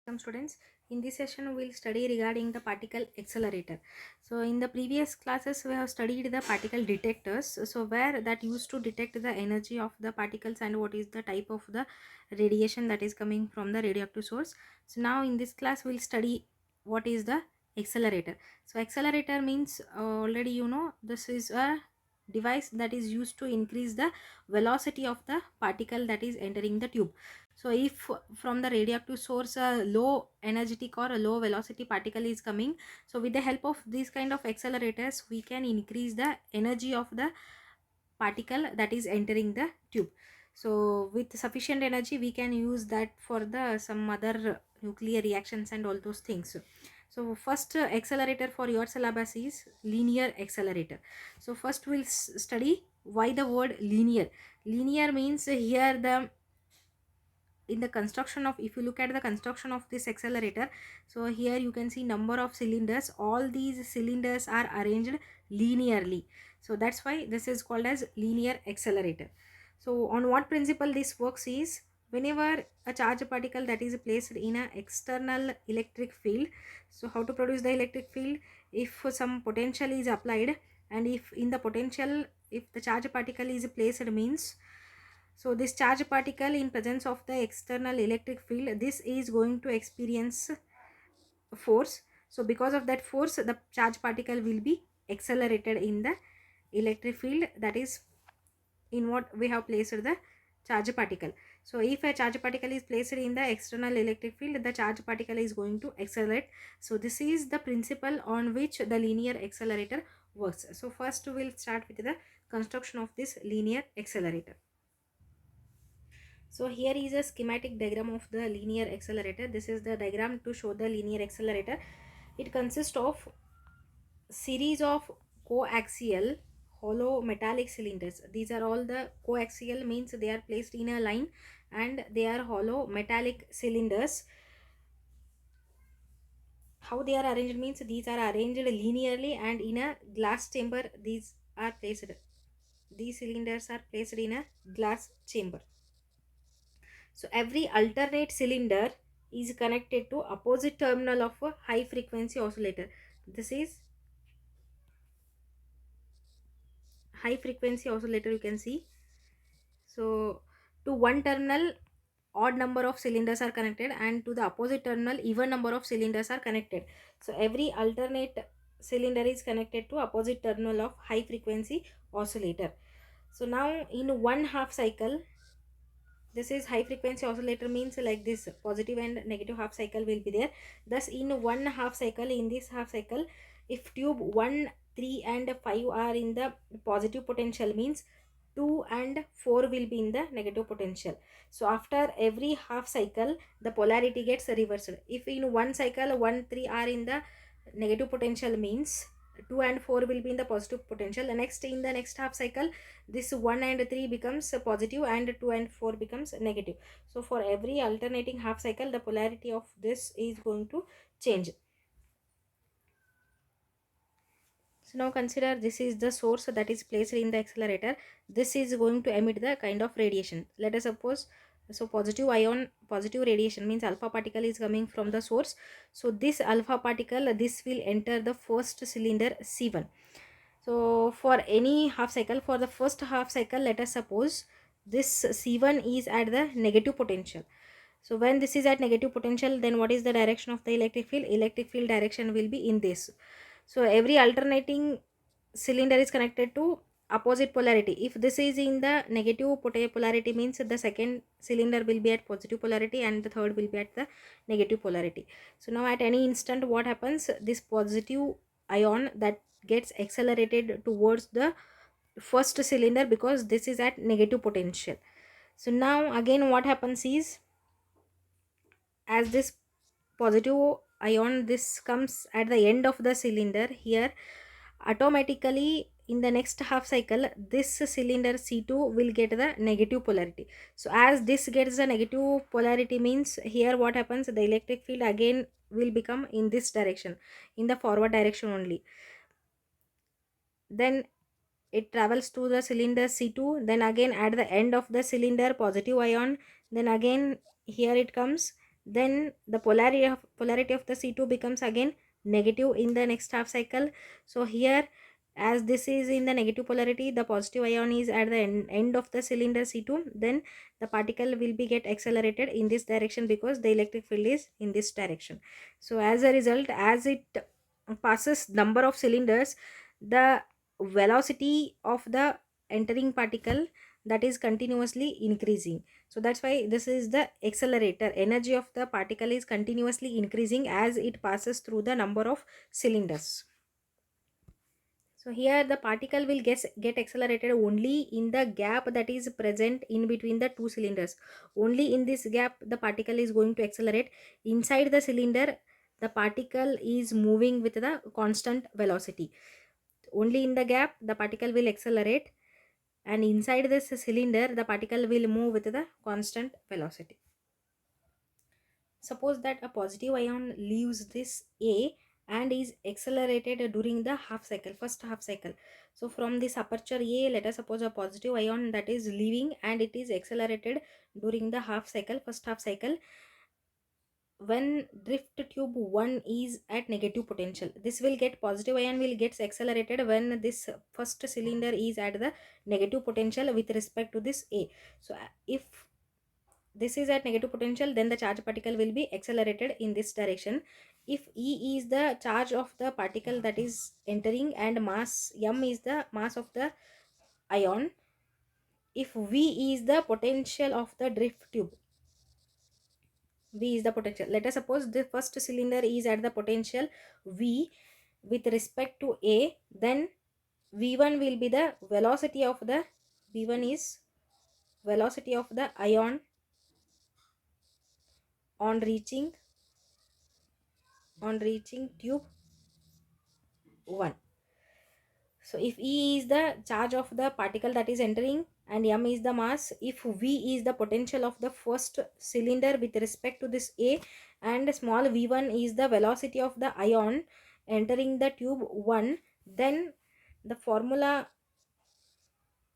Welcome students. In this session we will study regarding the particle accelerator. So in the previous classes we have studied the particle detectors. So where that used to detect the energy of the particles and what is the type of the radiation that is coming from the radioactive source. So now in this class we will study what is the accelerator. So accelerator means already you know this is a device that is used to increase the velocity of the particle that is entering the tube. So if from the radioactive source a low energetic or a low velocity particle is coming, so with the help of these kind of accelerators we can increase the energy of the particle that is entering the tube. So with sufficient energy we can use that for the some other nuclear reactions and all those things. So first accelerator for your syllabus is linear accelerator. So first we'll study why the word linear. Linear means here the in the construction of, if you look at the construction of this accelerator, so here you can see number of cylinders, all these cylinders are arranged linearly, so that's why this is called as linear accelerator. So on what principle this works is, whenever a charged particle that is placed in an external electric field, so how to produce the electric field, if some potential is applied, and if in the potential if the charged particle is placed means, so this charge particle in presence of the external electric field, this is going to experience force. So because of that force the charge particle will be accelerated in the electric field, that is in what we have placed the charge particle. So if a charge particle is placed in the external electric field, the charge particle is going to accelerate. So this is the principle on which the linear accelerator works. So first we'll start with the construction of this linear accelerator. So here is a schematic diagram of the linear accelerator. This is the diagram to show the linear accelerator. It consists of series of coaxial hollow metallic cylinders. These are all the coaxial means they are placed in a line and they are hollow metallic cylinders. How they are arranged means these are arranged linearly and in a glass chamber. These are placed. These cylinders are placed in a glass chamber. So every alternate cylinder is connected to opposite terminal of a high frequency oscillator. This is high frequency oscillator, you can see. So to one terminal odd number of cylinders are connected and to the opposite terminal even number of cylinders are connected. So every alternate cylinder is connected to opposite terminal of high frequency oscillator. So now in one half cycle, this is high frequency oscillator means like this positive and negative half cycle will be there. Thus in one half cycle, in this half cycle, if tube 1, 3 and 5 are in the positive potential means 2 and 4 will be in the negative potential. So after every half cycle the polarity gets reversed. If in one cycle 1, 3 are in the negative potential means 2 and 4 will be in the positive potential. The next in the next half cycle this 1 and 3 becomes positive and 2 and 4 becomes negative. So for every alternating half cycle the polarity of this is going to change. So now consider this is the source that is placed in the accelerator. This is going to emit the kind of radiation. Let us suppose, so positive ion, positive radiation means alpha particle is coming from the source. So this alpha particle, this will enter the first cylinder C1. So for any half cycle, for the first half cycle, let us suppose this C1 is at the negative potential. So when this is at negative potential, then what is the direction of the electric field? Electric field direction will be in this. So every alternating cylinder is connected to opposite polarity. If this is in the negative polarity means the second cylinder will be at positive polarity and the third will be at the negative polarity. So now at any instant what happens, this positive ion that gets accelerated towards the first cylinder because this is at negative potential. So now again what happens is, as this positive ion this comes at the end of the cylinder here, automatically in the next half cycle this cylinder C2 will get the negative polarity. So as this gets the negative polarity means here what happens, the electric field again will become in this direction, in the forward direction only. Then it travels to the cylinder C2, then again at the end of the cylinder positive ion, then again here it comes, then the polarity of the C2 becomes again negative in the next half cycle. So here, as this is in the negative polarity, the positive ion is at the end of the cylinder C2, then the particle will be get accelerated in this direction because the electric field is in this direction. So as a result, as it passes number of cylinders, the velocity of the entering particle, that is continuously increasing. So that's why this is the accelerator. Energy of the particle is continuously increasing as it passes through the number of cylinders. So here the particle will get accelerated only in the gap that is present in between the two cylinders. Only in this gap the particle is going to accelerate. Inside the cylinder, the particle is moving with the constant velocity. Only in the gap the particle will accelerate, and inside this cylinder the particle will move with the constant velocity. Suppose that a positive ion leaves this A and is accelerated during the first half cycle. So from this aperture A, let us suppose a positive ion that is leaving and it is accelerated during the first half cycle, when drift tube 1 is at negative potential. This will get positive ion will gets accelerated when this first cylinder is at the negative potential with respect to this A. So if this is at negative potential, then the charge particle will be accelerated in this direction. If E is the charge of the particle that is entering and mass m is the mass of the ion, if V is the potential of the drift tube, V is the potential. Let us suppose the first cylinder is at the potential V with respect to A, then V1 will be the velocity of the V1 is velocity of the ion on reaching tube 1. So if E is the charge of the particle that is entering and m is the mass, if V is the potential of the first cylinder with respect to this A, and small v1 is the velocity of the ion entering the tube 1, then the formula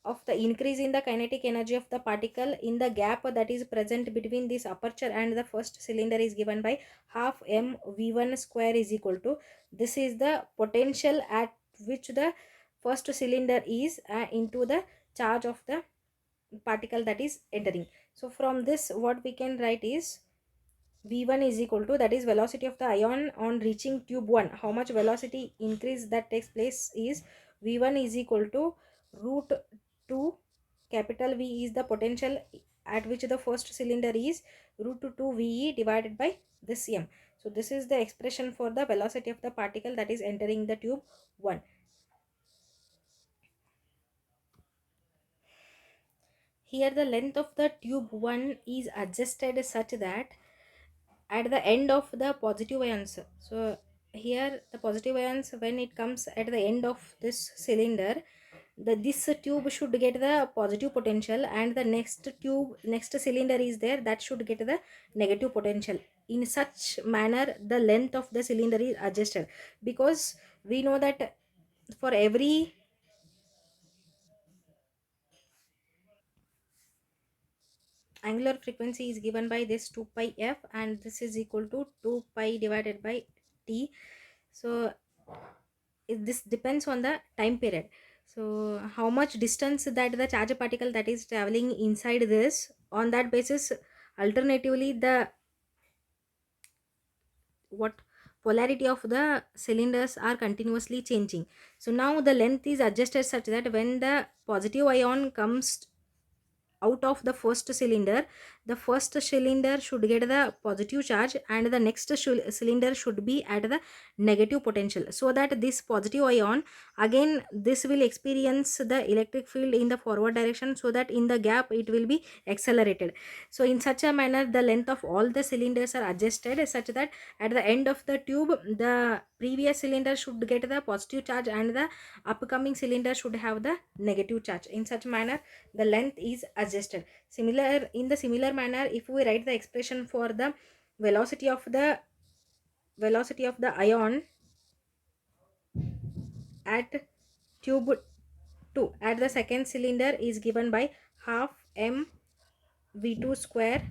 of the increase in the kinetic energy of the particle in the gap that is present between this aperture and the first cylinder is given by half m v1 square is equal to, this is the potential at which the first cylinder is into the charge of the particle that is entering. So from this what we can write is v1 is equal to, that is velocity of the ion on reaching tube 1, how much velocity increase that takes place is v1 is equal to root 2, capital V is the potential at which the first cylinder is, root 2 VE divided by this m. So this is the expression for the velocity of the particle that is entering the tube 1. Here the length of the tube 1 is adjusted such that at the end of the positive ions, so here the positive ions when it comes at the end of this cylinder, this tube should get the positive potential and the next cylinder is there that should get the negative potential. In such manner the length of the cylinder is adjusted, because we know that for every angular frequency is given by this 2 pi f, and this is equal to 2 pi divided by t. So this depends on the time period. So how much distance that the charge particle that is traveling inside this, on that basis alternatively the what polarity of the cylinders are continuously changing. So now the length is adjusted such that when the positive ion comes out of the first cylinder, the first cylinder should get the positive charge and the next cylinder should be at the negative potential, so that this positive ion again this will experience the electric field in the forward direction, so that in the gap it will be accelerated. So in such a manner the length of all the cylinders are adjusted such that at the end of the tube the previous cylinder should get the positive charge and the upcoming cylinder should have the negative charge. In such manner the length is adjusted. In the similar manner, if we write the expression for the velocity of the ion at tube 2 at the second cylinder is given by half m v2 square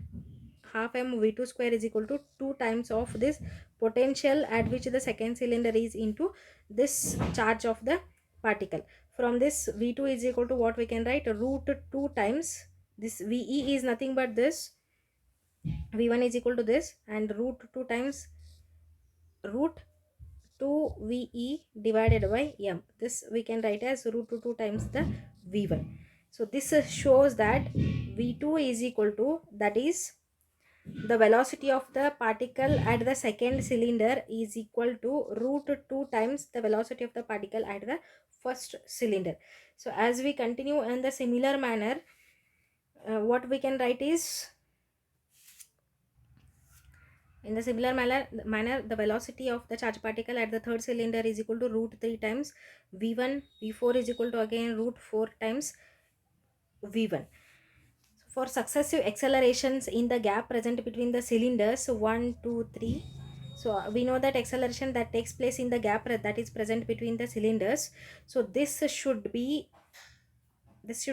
half m v2 square is equal to 2 times of this potential at which the second cylinder is into this charge of the particle. From this v2 is equal to what we can write, root 2 times this ve is nothing but this v1 is equal to this, and root 2 times root 2 ve divided by m. This we can write as root 2 times the v1. So this shows that v2 is equal to, that is the velocity of the particle at the second cylinder is equal to root 2 times the velocity of the particle at the first cylinder. So as we continue in the similar manner, what we can write is, in the similar manner, the velocity of the charge particle at the third cylinder is equal to root 3 times v1. v4 is equal to again root 4 times v1. For successive accelerations in the gap present between the cylinders 1, 2, 3. So we know that acceleration that takes place in the gap that is present between the cylinders. So this should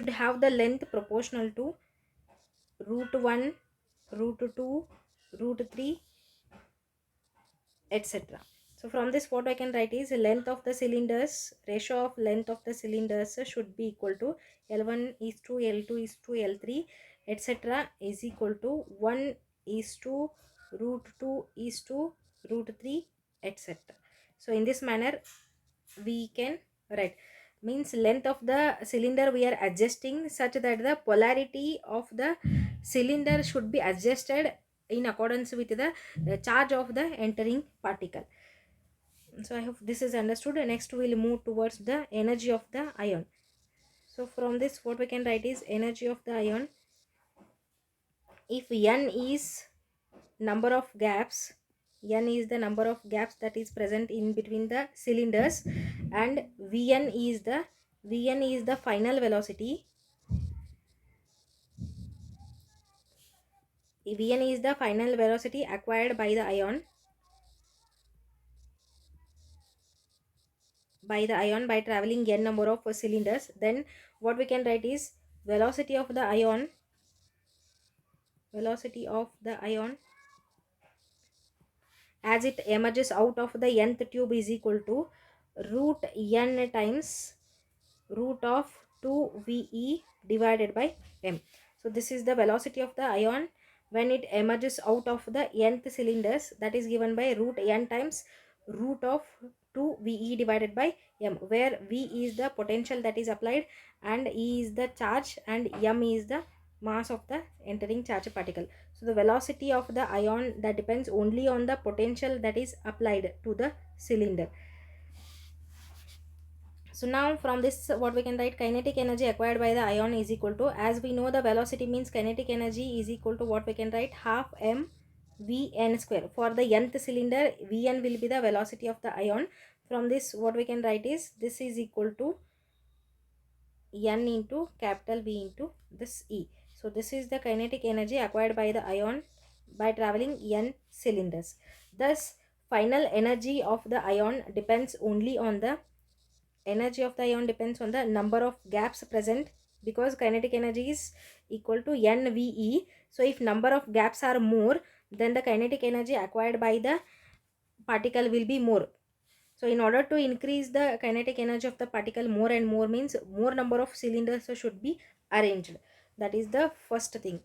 have the length proportional to root 1, root 2, root 3, etc. So from this, what I can write is length of the cylinders, ratio of length of the cylinders should be equal to L1 is to L2 is to L3, etc. is equal to 1 is to root 2 is to root 3, etc. So in this manner we can write, means length of the cylinder we are adjusting such that the polarity of the cylinder should be adjusted in accordance with the charge of the entering particle. So I hope this is understood. Next we will move towards the energy of the ion. So from this, what we can write is energy of the ion. If n is number of gaps, n is the number of gaps that is present in between the cylinders, and vn is the final velocity. Vn is the final velocity acquired by the ion by traveling n number of cylinders. Then what we can write is velocity of the ion as it emerges out of the nth tube is equal to root n times root of 2 ve divided by m. So this is the velocity of the ion when it emerges out of the nth cylinders, that is given by root n times root of 2 ve divided by m, where v is the potential that is applied and e is the charge and m is the mass of the entering charge particle. So the velocity of the ion that depends only on the potential that is applied to the cylinder. So now from this, what we can write, kinetic energy acquired by the ion is equal to, as we know the velocity means kinetic energy is equal to what we can write, half m vn square. For the nth cylinder, vn will be the velocity of the ion. From this, what we can write is, this is equal to n into capital V into this E. So this is the kinetic energy acquired by the ion by traveling n cylinders. Thus final energy of the ion depends on the number of gaps present, because kinetic energy is equal to nve. So if number of gaps are more, then the kinetic energy acquired by the particle will be more. So in order to increase the kinetic energy of the particle more and more, means more number of cylinders should be arranged. That is the first thing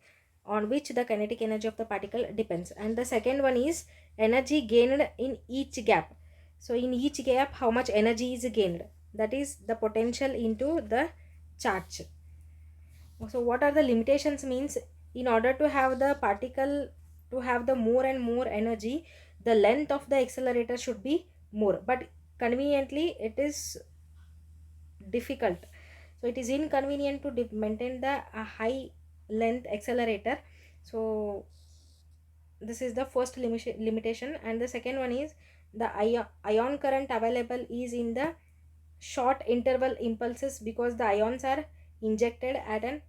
on which the kinetic energy of the particle depends. And the second one is energy gained in each gap. So in each gap, how much energy is gained, that is the potential into the charge. So what are the limitations, means in order to have the particle to have the more and more energy, the length of the accelerator should be more, but conveniently it is difficult. So it is inconvenient to maintain the high length accelerator. So this is the first limitation. And the second one is the ion current available is in the short interval impulses, because the ions are injected at an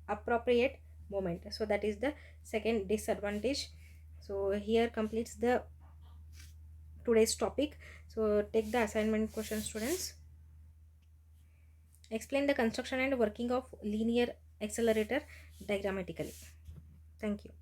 appropriate moment. So that is the second disadvantage. So here completes the today's topic. So take the assignment question, students. Explain the construction and working of linear accelerator diagrammatically. Thank you.